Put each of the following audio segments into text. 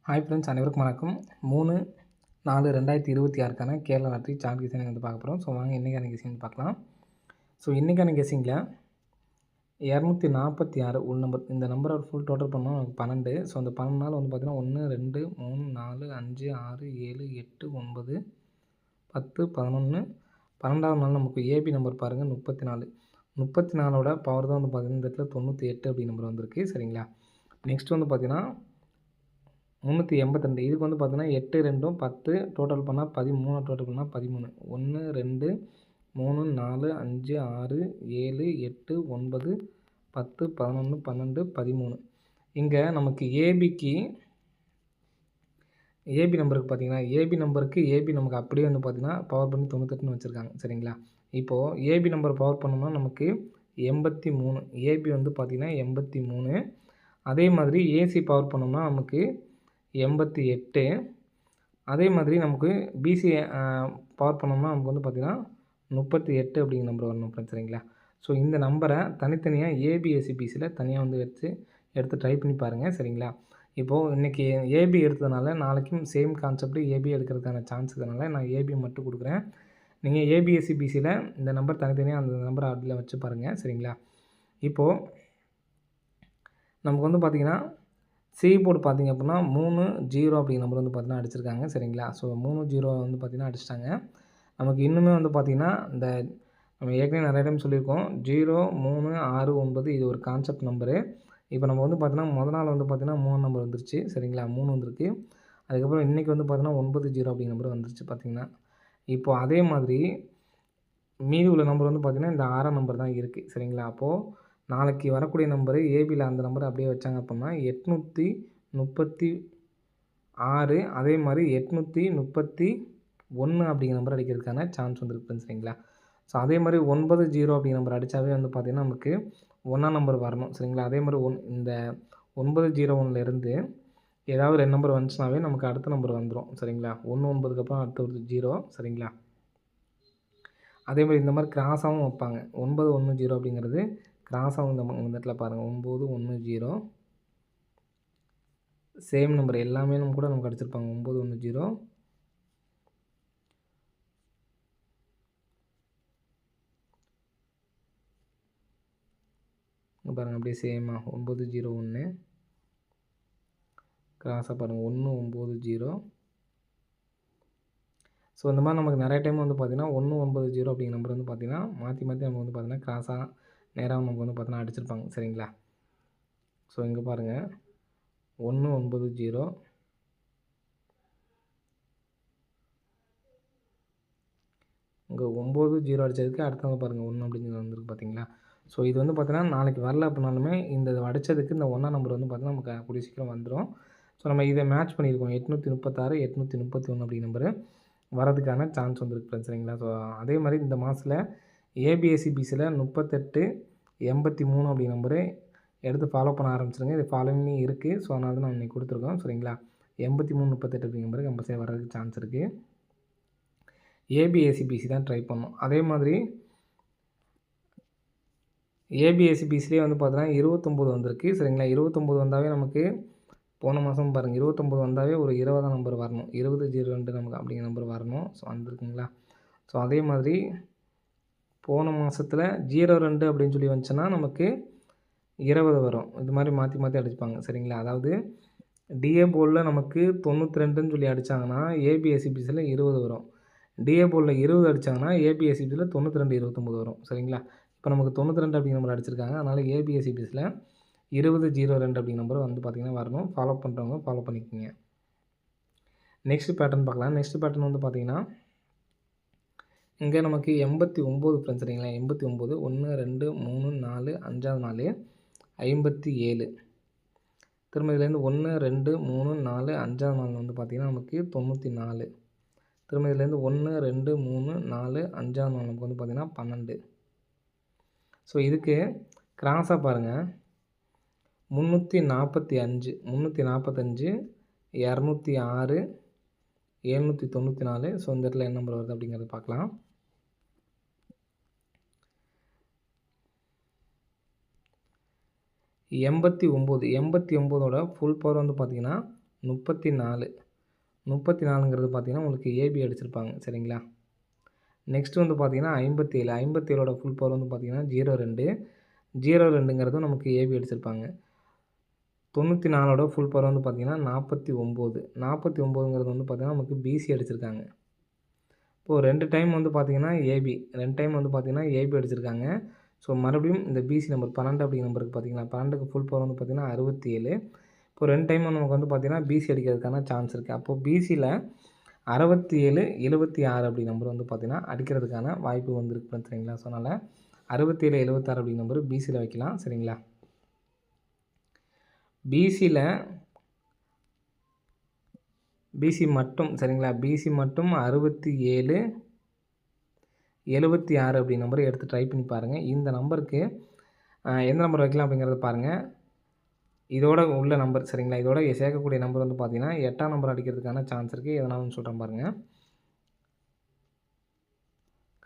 Hi friends, அனைவருக்கும் வணக்கம். 3/4/2026க்கான Kerala lottery chart guessing வந்து பார்க்க போகிறோம். ஸோ வாங்க இன்றைக்கான கெஸிங் பார்க்கலாம். ஸோ இன்றைக்கான கெஸிங்கில் 246 உள் நம்பர். இந்த நம்பரோட ஃபுல் டோட்டல் பண்ணால் நமக்கு 12. ஸோ அந்த 12 நாள் வந்து பார்த்திங்கன்னா 1, 2, 3, 4, 5, 6, 7, 8, 9, 10, 11, 12வது நாள் நமக்கு ஏபி நம்பர் பாருங்கள் 34. 34ஓட பவர் தான் வந்து பார்த்திங்கன்னா இந்த இடத்துல 98 அப்படி நம்பர் வந்திருக்கு. சரிங்களா? நெக்ஸ்ட் வந்து பார்த்திங்கன்னா 382. இதுக்கு வந்து பார்த்தீங்கன்னா 8, 2, 10 டோட்டல் பண்ணால் 13, டோட்டல் பண்ணால் 13. 1, 2, 3, 4, 5, 6, 7, 8, 9, 10, 11, 12, 13. இங்கே நமக்கு ஏபி நம்பருக்கு பார்த்தீங்கன்னா ஏபி நமக்கு அப்படியே வந்து பார்த்தீங்கன்னா பவர் பண்ணி 98ன்னு வச்சுருக்காங்க. சரிங்களா? இப்போது ஏபி நம்பர் பவர் பண்ணோம்னா நமக்கு 83. ஏபி வந்து பார்த்திங்கன்னா 83. அதே மாதிரி ஏசி பவர் பண்ணோம்னா நமக்கு 88. அதே மாதிரி நமக்கு பிசி பவர் பண்ணோம்னா நமக்கு வந்து பார்த்திங்கன்னா 38 அப்படிங்கிற நம்பர் வரணும் ஃப்ரெண்ட்ஸ். சரிங்களா? ஸோ இந்த நம்பரை தனித்தனியாக ஏபிஎஸ்சிபிசியில் தனியாக வந்து எடுத்து ட்ரை பண்ணி பாருங்கள். சரிங்களா? இப்போது இன்றைக்கி ஏபி எடுத்ததுனால நாளைக்கும் சேம் கான்செப்ட் ஏபி எடுக்கிறதுக்கான சான்ஸ் இருக்கிறதுனால நான் ஏபி மட்டும் கொடுக்குறேன். நீங்கள் ஏபிஎஸ்சிபிசியில் இந்த நம்பர் தனித்தனியாக அந்த நம்பரை அதில் வச்சு பாருங்கள். சரிங்களா? இப்போது நமக்கு வந்து பார்த்திங்கன்னா சி போர்டு பார்த்திங்க அப்படின்னா 30 அப்படிங்கிற நம்பர் வந்து பார்த்திங்கன்னா அடிச்சிருக்காங்க. சரிங்களா? ஸோ 30 வந்து பார்த்திங்கன்னா அடிச்சிட்டாங்க. நமக்கு இன்னுமே வந்து பார்த்திங்கன்னா இந்த நம்ம ஏற்கனவே நிறைய டைம் சொல்லியிருக்கோம் 0, 3, 6, 9 இது ஒரு கான்செப்ட் நம்பரு. இப்போ நம்ம வந்து பார்த்திங்கன்னா முதல் நாள் வந்து பார்த்திங்கன்னா 3 நம்பர் வந்துருச்சு. சரிங்களா? 3 வந்திருக்கு. அதுக்கப்புறம் இன்றைக்கி வந்து பார்த்திங்கன்னா 90 அப்படிங்கிற நம்பர் வந்துருச்சு பார்த்திங்கன்னா. இப்போது அதே மாதிரி மீதி உள்ள நம்பர் வந்து பார்த்திங்கன்னா இந்த 6 நம்பர் தான் இருக்குது. சரிங்களா? அப்போது நாளைக்கு வரக்கூடிய நம்பரு ஏபியில் அந்த நம்பரை அப்படியே வச்சாங்க அப்படின்னா 836 அதே மாதிரி 831 அப்படிங்கிற நம்பர் அடிக்கிறதுக்கான சான்ஸ் வந்துருக்கு. சரிங்களா? ஸோ அதே மாதிரி 90 அப்படிங்கிற நம்பர் அடித்தாவே வந்து பார்த்திங்கன்னா நமக்கு 1ஆம் நம்பர் வரணும். சரிங்களா? அதே மாதிரி இந்த 901லேருந்து ஏதாவது 2 நம்பர் வந்துச்சுனாவே நமக்கு அடுத்த நம்பர் வந்துடும். சரிங்களா? 19க்கு அப்புறம் அடுத்த ஒரு 0. சரிங்களா? அதே மாதிரி இந்த மாதிரி கிராஸாகவும் வைப்பாங்க. 910 அப்படிங்கிறது கிராஸாகவும் இந்த இடத்துல பாருங்கள் 910 சேம் நம்பர் எல்லாமே நம்ம கூட நமக்கு அடிச்சிருப்பாங்க 910. பாருங்கள் அப்படியே சேமாக 901 கிராஸாக பாருங்கள் 190. ஸோ இந்த மாதிரி நமக்கு நிறைய டைம் வந்து பார்த்திங்கன்னா 190 அப்படிங்கிற நம்பர் வந்து பார்த்திங்கன்னா மாற்றி நம்ம வந்து பார்த்திங்கன்னா கிராஸாக நேராக நமக்கு வந்து பார்த்திங்கன்னா அடிச்சிருப்பாங்க. சரிங்களா? ஸோ இங்கே பாருங்கள் 190 இங்கே 90 அடித்ததுக்கு அடுத்தவங்க பாருங்கள் 1 அப்படிங்கிறது வந்துருக்கு பார்த்தீங்களா? ஸோ இது வந்து பார்த்திங்கன்னா நாளைக்கு வரல அப்படின்னாலுமே இந்த அடித்ததுக்கு இந்த 1ஆம் நம்பர் வந்து பார்த்திங்கன்னா நமக்கு கூடிய சீக்கிரம் வந்துடும். ஸோ நம்ம இதை மேட்ச் பண்ணியிருக்கோம் 836 831 அப்படிங்கிற நம்பரு வரதுக்கான சான்ஸ் வந்துருக்கு ஃப்ரெண்ட்ஸ். சரிங்களா? ஸோ அதே மாதிரி இந்த மாதத்தில் ஏபிஎஸ்சிபிசியில் 38 83 அப்படிங்கிற நம்பரு எடுத்து ஃபாலோ பண்ண ஆரம்பிச்சிருங்க. இது ஃபாலோவிங் இருக்குது. ஸோ அதனால தான் நான் இன்றைக்கி கொடுத்துருக்கோம். சரிங்களா? 83 38 அப்படிங்கிற நம்பருக்கு கம்பல்சரி வர்றதுக்கு சான்ஸ் இருக்குது. ஏபிஎஸ்சிபிசி தான் ட்ரை பண்ணணும். அதே மாதிரி ஏபிஎஸ்சிபிசிலே வந்து பார்த்தீங்கன்னா 29 வந்திருக்கு. சரிங்களா? 29 வந்தாவே நமக்கு போன மாதம் பாருங்கள் 29 வந்தாவே ஒரு 20ஆம் நம்பர் வரணும். 2002 நமக்கு அப்படிங்கிற நம்பர் வரணும். ஸோ வந்திருக்குங்களா? ஸோ அதே மாதிரி போன மாதத்தில் 02 அப்படின்னு சொல்லி வந்துச்சுன்னா நமக்கு 20 வரும். இது மாதிரி மாற்றி மாற்றி அடிச்சுப்பாங்க. சரிங்களா? அதாவது டிஏ போர்டில் நமக்கு 92ன்னு சொல்லி அடித்தாங்கன்னா ஏபிஎஸ்சிபிசியில் 20 வரும். டிஏ போர்டில் 20 அடித்தாங்கன்னா ஏபிஎஸ்சிபிசியில் 92 29 வரும். சரிங்களா? இப்போ நமக்கு 92 அப்படிங்கிற நம்பர் அடிச்சிருக்காங்க. அதனால் ஏபிஎஸ்சிபிசியில் 2002 அப்படிங்கிற நம்பர் வந்து பார்த்திங்கன்னா வரணும். ஃபாலோ பண்ணுறவங்க ஃபாலோ பண்ணிக்கோங்க. நெக்ஸ்ட் பேட்டர்ன் பார்க்கலாம். நெக்ஸ்ட் பேட்டர்ன் வந்து பார்த்திங்கன்னா இங்கே நமக்கு 89 ஃப்ரெண்ட்ஸ். சரிங்களா? 89 1 2 3 4 5வது நாள் 57. திரும்ப இதுலேருந்து 1 2 3 4 5வது நாள் வந்து பார்த்திங்கன்னா நமக்கு 94. திரும்ப இதுலேருந்து 1 2 3 4 5வது நாள் நமக்கு வந்து பார்த்திங்கன்னா 12. ஸோ இதுக்கு கிராஸாக பாருங்கள் 345 206 794. ஸோ இந்த இடத்துல என்ன நம்பர் வருது அப்படிங்கிறத பார்க்கலாம். 89 89ஓட ஃபுல் பவர் வந்து பார்த்திங்கன்னா 34 34ங்கிறது பார்த்தீங்கன்னா உங்களுக்கு ஏபி அடிச்சிருப்பாங்க சரிங்களா. நெக்ஸ்ட் வந்து பார்த்தீங்கன்னா 57 57ஓட ஃபுல் பவர் வந்து பார்த்தீங்கன்னா 02 02ங்கிறதும் நமக்கு ஏபி அடிச்சிருப்பாங்க. 94ஓட ஃபுல் பவர் வந்து பார்த்தீங்கன்னா 49 49ங்கிறது வந்து பார்த்தீங்கன்னா நமக்கு பிசி அடிச்சிருக்காங்க. இப்போது 2 டைம் வந்து பார்த்தீங்கன்னா ஏபி 2 டைம் வந்து பார்த்தீங்கன்னா ஏபி அடிச்சிருக்காங்க. ஸோ மறுபடியும் இந்த பிசி நம்பர் 12 அப்படிங்கிற நம்பருக்கு பார்த்தீங்கன்னா 12க்கு ஃபுல் பவர் வந்து பார்த்தீங்கன்னா 67. இப்போ 2 டைம் நமக்கு வந்து பார்த்தீங்கன்னா பிசி அடிக்கிறதுக்கான சான்ஸ் இருக்குது. அப்போது பிசியில் 67 76 அப்படி நம்பர் வந்து பார்த்தீங்கன்னா அடிக்கிறதுக்கான வாய்ப்பு வந்துருக்கு சரிங்களா. ஸோ அதனால் 67 76 அப்படி நம்பர் பிசியில் வைக்கலாம் சரிங்களா. பிசி மட்டும் சரிங்களா. பிசி மட்டும் 67 76 அப்படி நம்பரை எடுத்து ட்ரை பண்ணி பாருங்கள். இந்த நம்பருக்கு எந்த நம்பர் வைக்கலாம் அப்படிங்கிறத பாருங்கள். இதோட உள்ள நம்பர் சரிங்களா. இதோட சேர்க்கக்கூடிய நம்பர் வந்து பார்த்தீங்கன்னா 8ஆம் நம்பர் அடிக்கிறதுக்கான சான்ஸ் இருக்குது. எதனாலன்னு சொல்கிறேன் பாருங்கள்.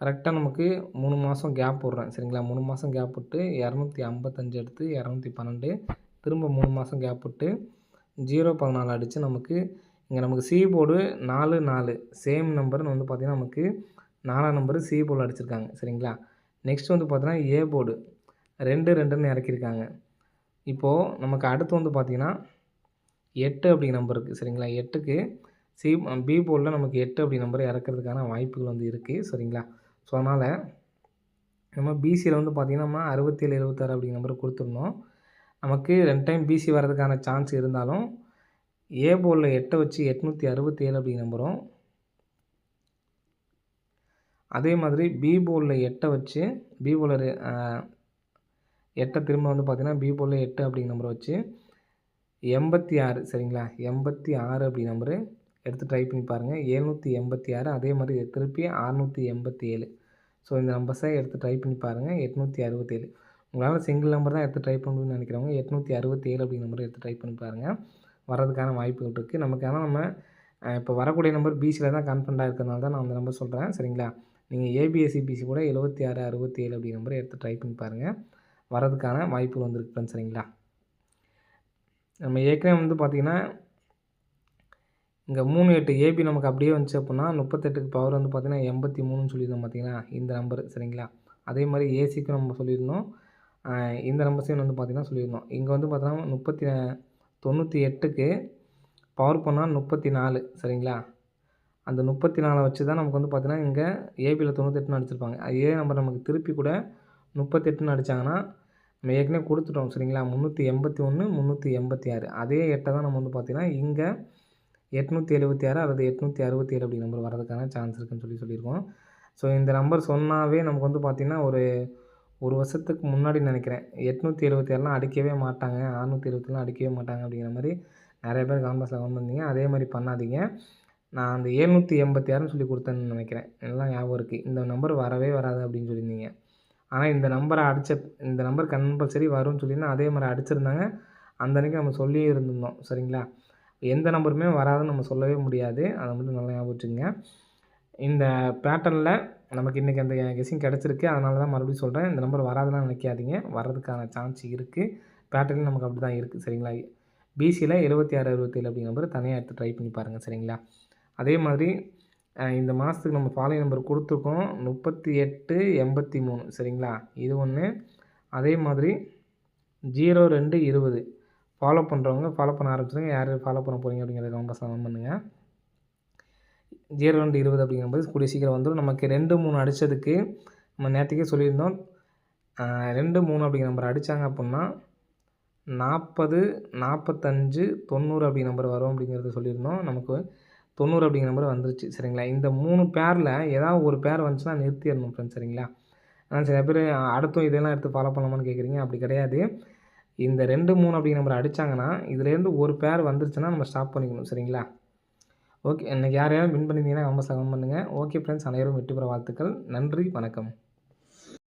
கரெக்டாக நமக்கு 3 மாதம் கேப் விட்றேன் சரிங்களா. 3 மாதம் கேப் விட்டு 255 எடுத்து 212 திரும்ப 3 மாதம் கேப் விட்டு 014 அடித்து நமக்கு இங்கே நமக்கு சி போர்டு 44 சேம் நம்பர்னு வந்து பார்த்திங்கன்னா நமக்கு 4ஆம் நம்பரு சி போர்டில் அடிச்சிருக்காங்க சரிங்களா. நெக்ஸ்ட் வந்து பார்த்தீங்கன்னா ஏ போர்டு 2 இறக்கியிருக்காங்க. இப்போது நமக்கு அடுத்து வந்து பார்த்திங்கன்னா 8 அப்படிங்கிற நம்பர் இருக்குது சரிங்களா. 8க்கு பி போர்டில் நமக்கு 8 அப்படி நம்பரை இறக்கிறதுக்கான வாய்ப்புகள் வந்து இருக்குது சரிங்களா. ஸோ அதனால் நம்ம பிசியில் வந்து பார்த்திங்கன்னா நம்ம 67 76 அப்படிங்கிற நம்பரை கொடுத்துருந்தோம். நமக்கு 2 டைம் பிசி வர்றதுக்கான சான்ஸ் இருந்தாலும் ஏ போர்டில் 8 வச்சு 867 அப்படிங்கிற நம்பரும், அதே மாதிரி பி போர்டில் 8 வச்சு பி போர்டில் 8 திரும்ப வந்து பார்த்திங்கன்னா பி போர்டில் 8 அப்படிங்கிற நம்பரை வச்சு 86 சரிங்களா. 86 அப்படி நம்பரு எடுத்து ட்ரை பண்ணி பாருங்கள். 786 அதே மாதிரி திருப்பி 687. ஸோ இந்த நம்பர்ஸை எடுத்து ட்ரை பண்ணி பாருங்கள். 867 உங்களால் சிங்கிள் நம்பர் தான் எடுத்து ட்ரை பண்ணணும்னு நினைக்கிறவங்க 867 அப்படிங்கிற நம்பரை எடுத்து ட்ரை பண்ணி பாருங்கள். வர்றதுக்கான வாய்ப்புகள் இருக்குது நமக்கு. ஆனால் நம்ம இப்போ வரக்கூடிய நம்பர் பிசியில் தான் கான்ஃபிடண்ட்டாக இருக்கிறதுனால தான் நான் அந்த நம்பர் சொல்கிறேன் சரிங்களா. நீங்கள் ஏபிஎஸ்சி பிசி கூட 76 67 அப்படிங்கிற நம்பரை எடுத்து ட்ரை பண்ணி பாருங்கள். வர்றதுக்கான வாய்ப்புகள் வந்துருக்கு ஃப்ரெண்ட்ஸ் சரிங்களா. நம்ம ஏற்கனவே வந்து பார்த்திங்கன்னா இங்கே 38 ஏபி நமக்கு அப்படியே வந்துச்சு அப்படின்னா 38க்கு பவர் வந்து பார்த்திங்கன்னா 83ன்னு சொல்லியிருந்தோம் பார்த்திங்கன்னா இந்த நம்பர் சரிங்களா. அதே மாதிரி ஏசிக்கும் நம்ம சொல்லியிருந்தோம். இந்த நம்பர்ஸையும் வந்து பார்த்திங்கன்னா சொல்லியிருந்தோம். இங்கே வந்து பார்த்தோன்னா 98க்கு பவர் பண்ணால் 34 சரிங்களா. அந்த 34 வச்சு தான் நமக்கு வந்து பார்த்திங்கன்னா இங்கே ஏபியில் 98ன்னு அடிச்சிருப்பாங்க. அதே நம்பர் நமக்கு திருப்பி கூட 38ன்னு அடித்தாங்கன்னா நம்ம ஏற்கனவே கொடுத்துட்டோம் சரிங்களா. 381 386 அதே 8 தான் நம்ம வந்து பார்த்திங்கன்னா இங்கே 876 அல்லது 867 அப்படி நம்பர் வரதுக்கான சான்ஸ் இருக்குதுன்னு சொல்லியிருக்கோம். ஸோ இந்த நம்பர் சொன்னாவே நமக்கு வந்து பார்த்திங்கன்னா ஒரு வருஷத்துக்கு முன்னாடி நினைக்கிறேன் 876லாம் அடிக்கவே மாட்டாங்க, 627லாம் அடிக்கவே மாட்டாங்க அப்படிங்கிற மாதிரி நிறைய பேர் கான்வர்ஸில் வந்திருந்தீங்க. அதே மாதிரி பண்ணாதீங்க. நான் அந்த 786ன்னு சொல்லி கொடுத்தேன்னு நினைக்கிறேன். எல்லாம் ஞாபகம் இருக்குது. இந்த நம்பர் வரவே வராது அப்படின்னு சொல்லியிருந்தீங்க. ஆனால் இந்த நம்பர் கம்பல்சரி வரும்னு சொல்லியிருந்தேன். அதே மாதிரி அடிச்சிருந்தாங்க. அந்த அன்றைக்கி நம்ம சொல்லி இருந்திருந்தோம் சரிங்களா. எந்த நம்பருமே வராதுன்னு நம்ம சொல்லவே முடியாது. அதை மட்டும் நல்லா ஞாபகம் வச்சுக்கோங்க. இந்த பேட்டர்னில் நமக்கு இன்றைக்கி அந்த கெஸ்ஸிங் கிடச்சிருக்கு. அதனால தான் மறுபடியும் சொல்கிறேன். இந்த நம்பர் வராதுலாம் நினைக்காதீங்க. வர்றதுக்கான சான்ஸ் இருக்குது. பேட்டர்ன் நமக்கு அப்படி தான் இருக்குது சரிங்களா. பிசியில் 76 67 அப்படிங்கிற நம்பர் தனியாக எடுத்து ட்ரை பண்ணி பாருங்கள் சரிங்களா. அதே மாதிரி இந்த மாதத்துக்கு நம்ம ஃபாலோயிங் நம்பர் கொடுத்துருக்கோம் 38 83 சரிங்களா. இது ஒன்று. அதே மாதிரி 02 20 ஃபாலோ பண்ணுறவங்க ஃபாலோ பண்ண ஆரம்பிச்சிடுங்க. யார் ஃபாலோ பண்ண போகிறீங்க அப்படிங்கிறத கமெண்ட் கமெண்ட் பண்ணுங்கள். 02 20 அப்படிங்கும்போது கூடிய சீக்கிரம் வந்துடும். நமக்கு 2 3 அடித்ததுக்கு நம்ம நேற்றுக்கே சொல்லியிருந்தோம். 2 3 அப்படிங்கிற நம்பர் அடித்தாங்க அப்புடின்னா 40 45 90 அப்படிங்கிற நம்பர் வரும் அப்படிங்கிறத சொல்லியிருந்தோம். நமக்கு 90 அப்படிங்கிற நம்பர் வந்துருச்சு சரிங்களா. இந்த 3 பேரில் ஏதாவது ஒரு பேர் வந்துச்சுன்னா நிறுத்திடணும் ஃப்ரெண்ட்ஸ் சரிங்களா. ஆனால் சில பேர் அடுத்தும் இதெல்லாம் எடுத்து ஃபாலோ பண்ணலாமான்னு கேட்குறீங்க. அப்படி கிடையாது. இந்த 2 3 அப்படிங்கிற நம்பர் அடித்தாங்கன்னா இதுலேருந்து ஒரு பேர் வந்துருச்சுன்னா நம்ம ஸ்டாப் பண்ணிக்கணும் சரிங்களா. ஓகே. இன்றைக்கி யார் யாரும் வின் பண்ணியிருந்தீங்கன்னா கமெண்ட்ஸில் கமெண்ட் பண்ணுங்கள். ஓகே ஃப்ரெண்ட்ஸ், அனைவரும் வெற்றி பெற வாழ்த்துக்கள். நன்றி, வணக்கம்.